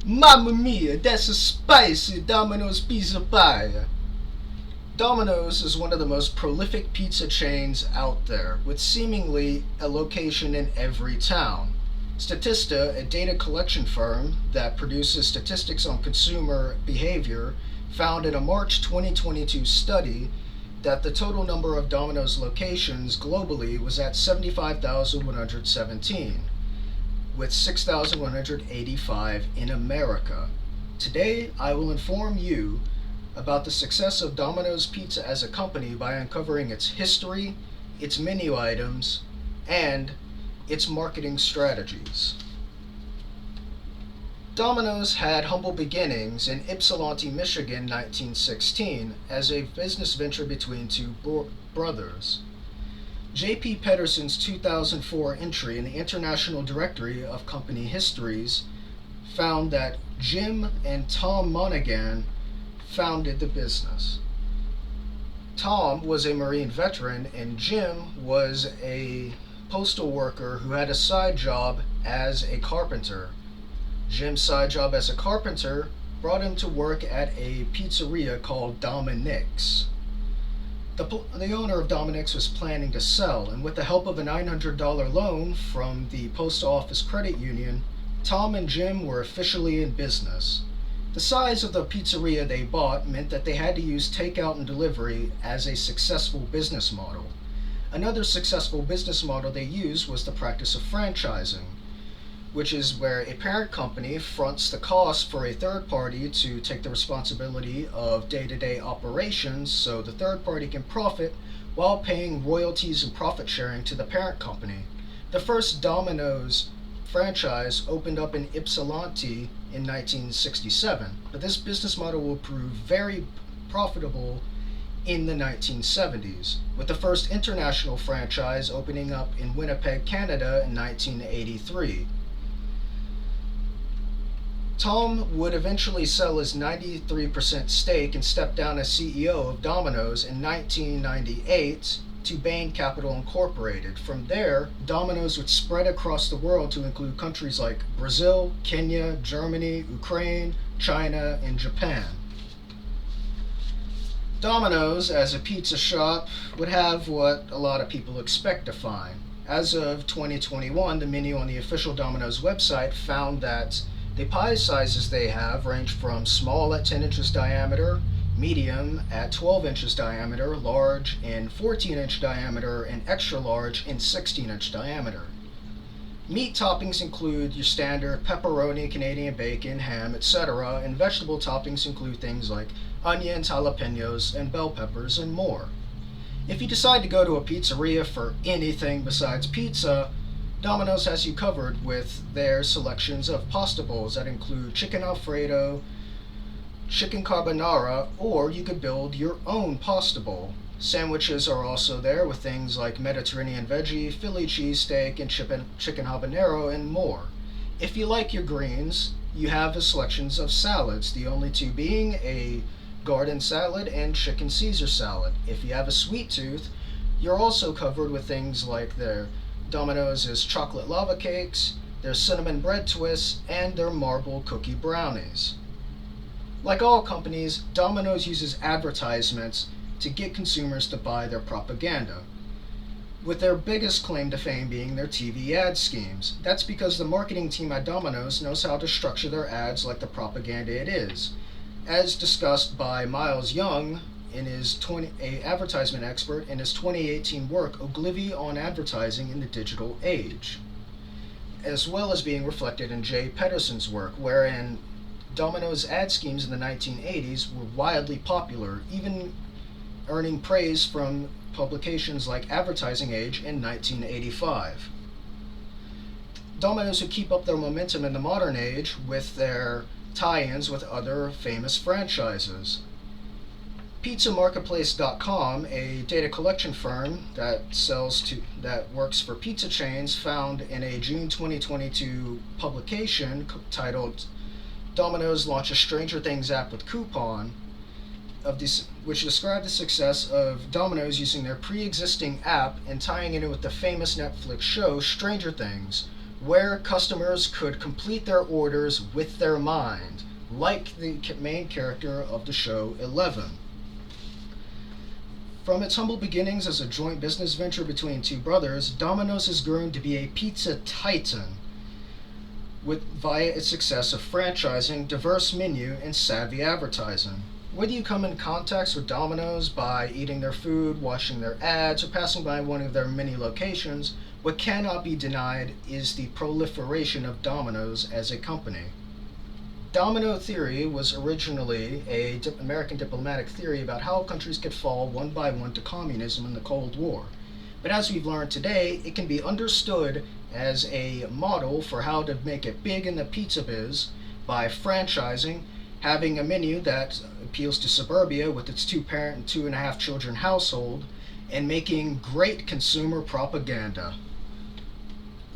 Mamma mia, that's a spicy Domino's pizza pie. Domino's is one of the most prolific pizza chains out there, with seemingly a location in every town. Statista, a data collection firm that produces statistics on consumer behavior, found in a March 2022 study that the total number of Domino's locations globally was at 75,117, with 6,185 in America. Today, I will inform you about the success of Domino's Pizza as a company by uncovering its history, its menu items, and its marketing strategies. Domino's had humble beginnings in Ypsilanti, Michigan, 1916, as a business venture between two brothers. J.P. Pedersen's 2004 entry in the International Directory of Company Histories found that Jim and Tom Monaghan founded the business. Tom was a Marine veteran, and Jim was a postal worker who had a side job as a carpenter. Jim's side job as a carpenter brought him to work at a pizzeria called Dominick's. The owner of Dominick's was planning to sell, and with the help of a $900 loan from the Post Office Credit Union, Tom and Jim were officially in business. The size of the pizzeria they bought meant that they had to use takeout and delivery as a successful business model. Another successful business model they used was the practice of franchising, which is where a parent company fronts the cost for a third party to take the responsibility of day-to-day operations so the third party can profit while paying royalties and profit sharing to the parent company. The first Domino's franchise opened up in Ypsilanti in 1967, but this business model will prove very profitable in the 1970s, with the first international franchise opening up in Winnipeg, Canada in 1983. Tom would eventually sell his 93% stake and step down as CEO of Domino's in 1998 to Bain Capital Incorporated. From there, Domino's would spread across the world to include countries like Brazil, Kenya, Germany, Ukraine, China, and Japan. Domino's, as a pizza shop, would have what a lot of people expect to find. As of 2021, the menu on the official Domino's website found that the pie sizes they have range from small at 10 inches diameter, medium at 12 inches diameter, large in 14-inch diameter, and extra large in 16-inch diameter. Meat toppings include your standard pepperoni, Canadian bacon, ham, etc., and vegetable toppings include things like onions, jalapenos, and bell peppers, and more. If you decide to go to a pizzeria for anything besides pizza, Domino's has you covered with their selections of pasta bowls that include chicken alfredo, chicken carbonara, or you could build your own pasta bowl. Sandwiches are also there with things like Mediterranean veggie, Philly cheesesteak, and chicken habanero, and more. If you like your greens, you have selections of salads, the only two being a garden salad and chicken Caesar salad. If you have a sweet tooth, you're also covered with things like their Domino's chocolate lava cakes, their cinnamon bread twists, and their marble cookie brownies. Like all companies, Domino's uses advertisements to get consumers to buy their propaganda, with their biggest claim to fame being their TV ad schemes. That's because the marketing team at Domino's knows how to structure their ads like the propaganda it is. As discussed by Miles Young, a advertisement expert, in his 2018 work Ogilvy on Advertising in the Digital Age, as well as being reflected in Jay Pedersen's work, wherein Domino's ad schemes in the 1980s were wildly popular, even earning praise from publications like Advertising Age in 1985. Domino's would keep up their momentum in the modern age with their tie-ins with other famous franchises. PizzaMarketplace.com, a data collection firm that works for pizza chains, found in a June 2022 publication titled "Domino's Launches Stranger Things app with coupon," which described the success of Domino's using their pre-existing app and tying it in with the famous Netflix show Stranger Things, where customers could complete their orders with their mind, like the main character of the show 11. From its humble beginnings as a joint business venture between two brothers, Domino's has grown to be a pizza titan via its success of franchising, diverse menu, and savvy advertising. Whether you come in contact with Domino's by eating their food, watching their ads, or passing by one of their many locations, what cannot be denied is the proliferation of Domino's as a company. Domino theory was originally an American diplomatic theory about how countries could fall one by one to communism in the Cold War. But as we've learned today, it can be understood as a model for how to make it big in the pizza biz by franchising, having a menu that appeals to suburbia with its two-parent and two-and-a-half children household, and making great consumer propaganda.